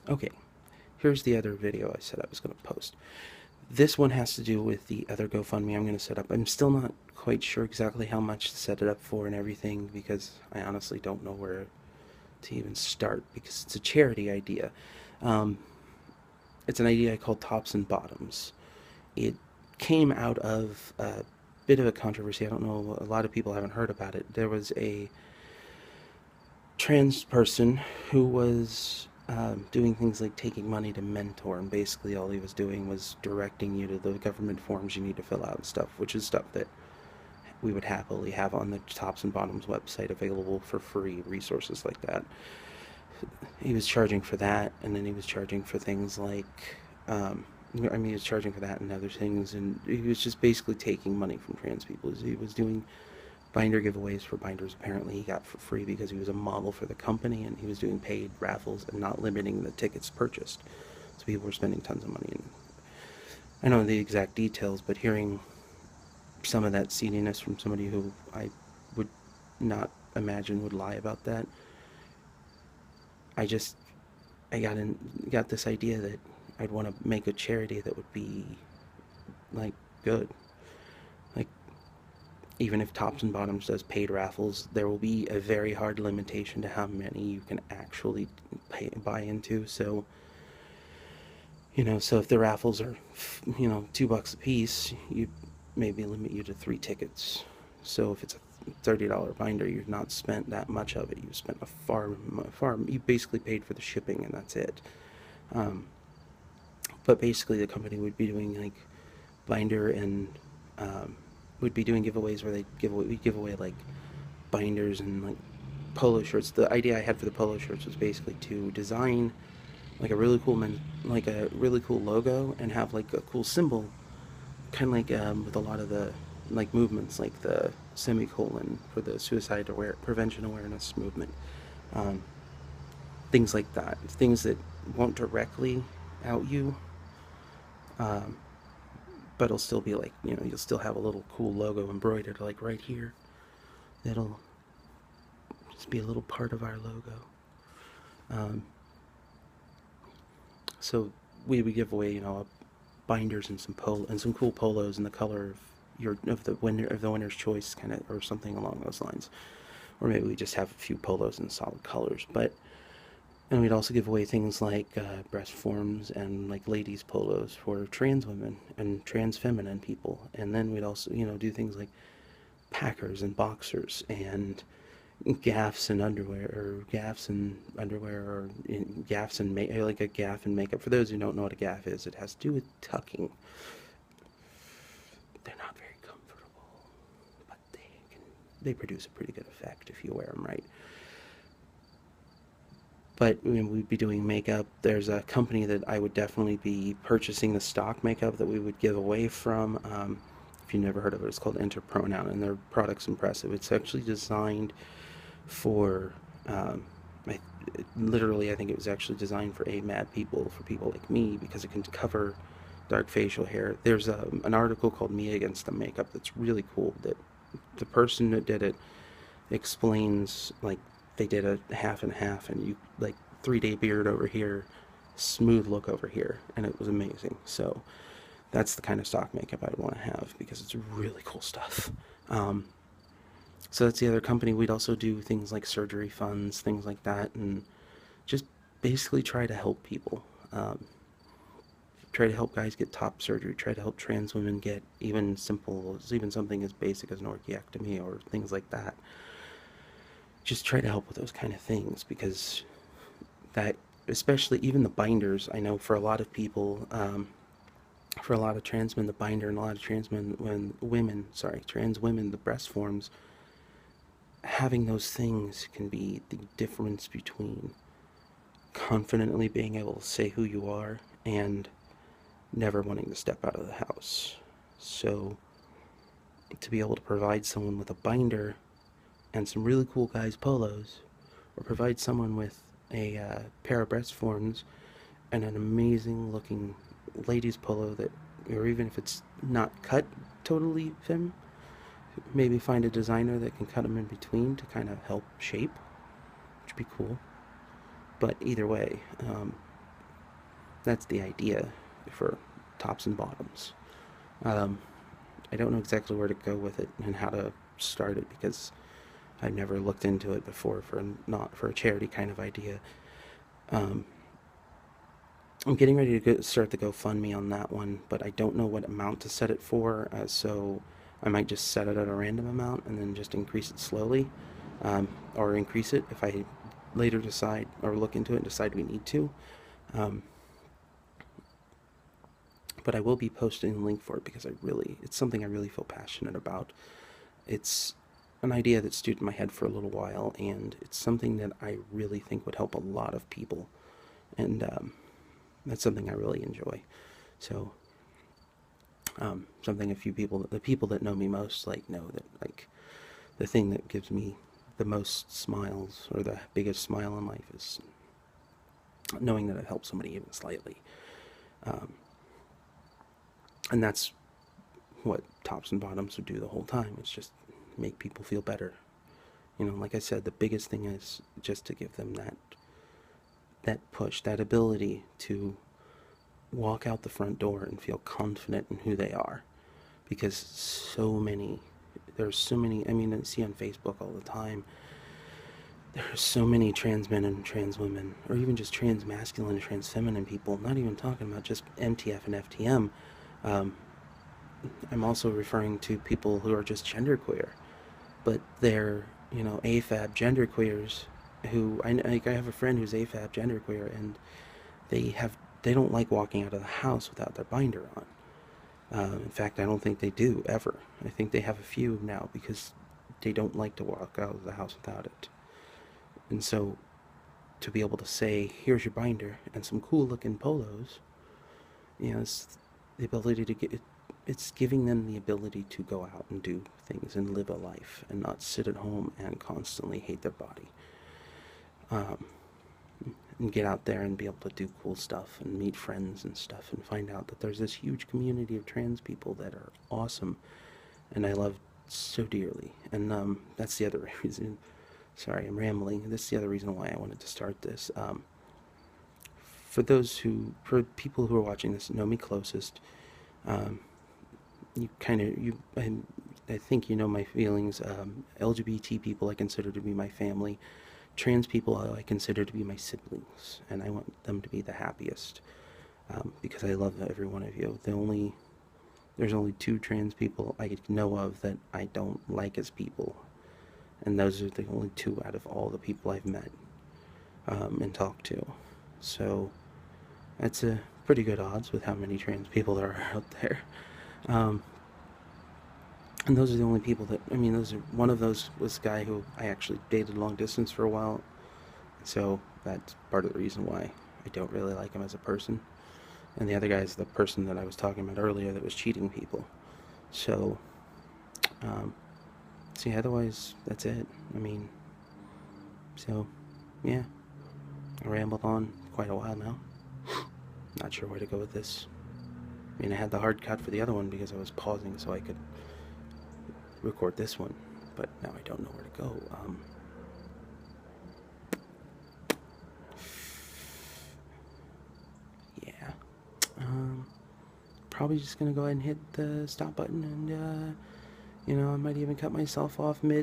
Okay, here's the other video I said I was going to post. This one has to do with the other GoFundMe I'm going to set up. I'm still not quite sure exactly how much to set it up for and everything because I honestly don't know where to even start because it's a charity idea. Um, it's an idea I call Tops and Bottoms. It came out of a bit of a controversy. I don't know, a lot of people haven't heard about it. There was a trans person who was doing things like taking money to mentor, and basically all he was doing was directing you to the government forms you need to fill out and stuff, which is stuff that we would happily have on the Tops and Bottoms website available for free, resources like that. He was charging for that, and then he was charging for things like, he was charging for that and other things, and he was just basically taking money from trans people. He was doing binder giveaways for binders apparently he got for free because he was a model for the company, and he was doing paid raffles and not limiting the tickets purchased. So people were spending tons of money. And I don't know the exact details, but hearing some of that seediness from somebody who I would not imagine would lie about that, I just got this idea that I'd want to make a charity that would be like good. Like even if Tops and Bottoms does paid raffles, there will be a very hard limitation to how many you can actually buy into. So, so if the raffles are, $2 a piece, you maybe limit you to 3 tickets. So if it's a $30 binder, you've not spent that much of it. You spent a far. You basically paid for the shipping, and that's it. Um, but basically, the company would be doing like binder and would be doing giveaways where we give away like binders and like polo shirts. The idea I had for the polo shirts was basically to design like a really cool logo and have like a cool symbol, kind of like with a lot of the like movements, like the semicolon for the prevention awareness movement, um, things like that, things that won't directly out you, um, but it'll still be like you'll still have a little cool logo embroidered like right here. That'll just be a little part of our logo. Um, so we would give away binders and some cool polos in the color of the winner's choice, kind of, or something along those lines. Or maybe we just have a few polos in solid colors. And we'd also give away things like breast forms and like ladies polos for trans women and trans feminine people. And then we'd also do things like packers and boxers and gaffs and underwear, or like a gaff and makeup. For those who don't know what a gaff is, it has to do with tucking. They're not very comfortable, but they produce a pretty good effect if you wear them right. But we'd be doing makeup. There's a company that I would definitely be purchasing the stock makeup that we would give away from. If you've never heard of it, it's called Enter Pronoun, and their product's impressive. It's actually designed for, I, I think it was actually designed for AMAD people, for people like me, because it can cover dark facial hair. There's an article called Me Against the Makeup that's really cool, that the person that did it explains, like, they did a half and half, and you, like, 3-day beard over here, smooth look over here, and it was amazing. So that's the kind of stock makeup I'd want to have because it's really cool stuff. So that's the other company. We'd also do things like surgery funds, things like that, and just basically try to help people. Try to help guys get top surgery. Try to help trans women get even something as basic as an orchiectomy or things like that. Just try to help with those kind of things, because that, especially even the binders, I know for a lot of people, for a lot of trans men, the binder, and a lot of trans women, the breast forms, having those things can be the difference between confidently being able to say who you are and never wanting to step out of the house. So to be able to provide someone with a binder and some really cool guys polos, or provide someone with a pair of breast forms and an amazing looking ladies polo, that, or even if it's not cut totally femme, maybe find a designer that can cut them in between to kind of help shape, which would be cool. But either way, that's the idea for tops and bottoms. Um, I don't know exactly where to go with it and how to start it because I never looked into it before for not for a charity kind of idea. Um, I'm getting ready to start the GoFundMe on that one, but I don't know what amount to set it for, so I might just set it at a random amount and then just increase it slowly, or increase it if I later decide or look into it and decide we need to. Um, but I will be posting a link for it because it's something I really feel passionate about. It's an idea that stewed in my head for a little while, and it's something that I really think would help a lot of people, and that's something I really enjoy. So, something a few people, the people that know me most, like know that like the thing that gives me the most smiles or the biggest smile in life is knowing that I've helped somebody even slightly, um, and that's what tops and bottoms would do the whole time. It's just make people feel better. You know, like I said, the biggest thing is just to give them that push, that ability to walk out the front door and feel confident in who they are. Because there's so many, I mean, I see on Facebook all the time, there's so many trans men and trans women, or even just trans masculine and trans feminine people, not even talking about just MTF and FTM. Um, I'm also referring to people who are just genderqueer, but they're, AFAB genderqueers who, I have a friend who's AFAB genderqueer, and they don't like walking out of the house without their binder on. In fact, I don't think they do ever. I think they have a few now because they don't like to walk out of the house without it. And so to be able to say, here's your binder and some cool looking polos, it's the ability to get, it's giving them the ability to go out and do things and live a life and not sit at home and constantly hate their body. Um, and get out there and be able to do cool stuff and meet friends and stuff and find out that there's this huge community of trans people that are awesome and I love so dearly. And that's the other reason. Sorry, I'm rambling. This is the other reason why I wanted to start this. For people who are watching this, know me closest. Um, I think you know my feelings. LGBT people I consider to be my family. Trans people I consider to be my siblings, and I want them to be the happiest, because I love every one of you. There's only two trans people I know of that I don't like as people, and those are the only two out of all the people I've met, and talked to. So that's a pretty good odds with how many trans people there are out there. Um, and those are the only people that, one of those was a guy who I actually dated long distance for a while, so that's part of the reason why I don't really like him as a person. And the other guy is the person that I was talking about earlier that was cheating people. So, see, otherwise, that's it. So, yeah, I rambled on quite a while now. Not sure where to go with this. I had the hard cut for the other one because I was pausing so I could record this one, but now I don't know where to go. Yeah. Probably just gonna go ahead and hit the stop button, and I might even cut myself off mid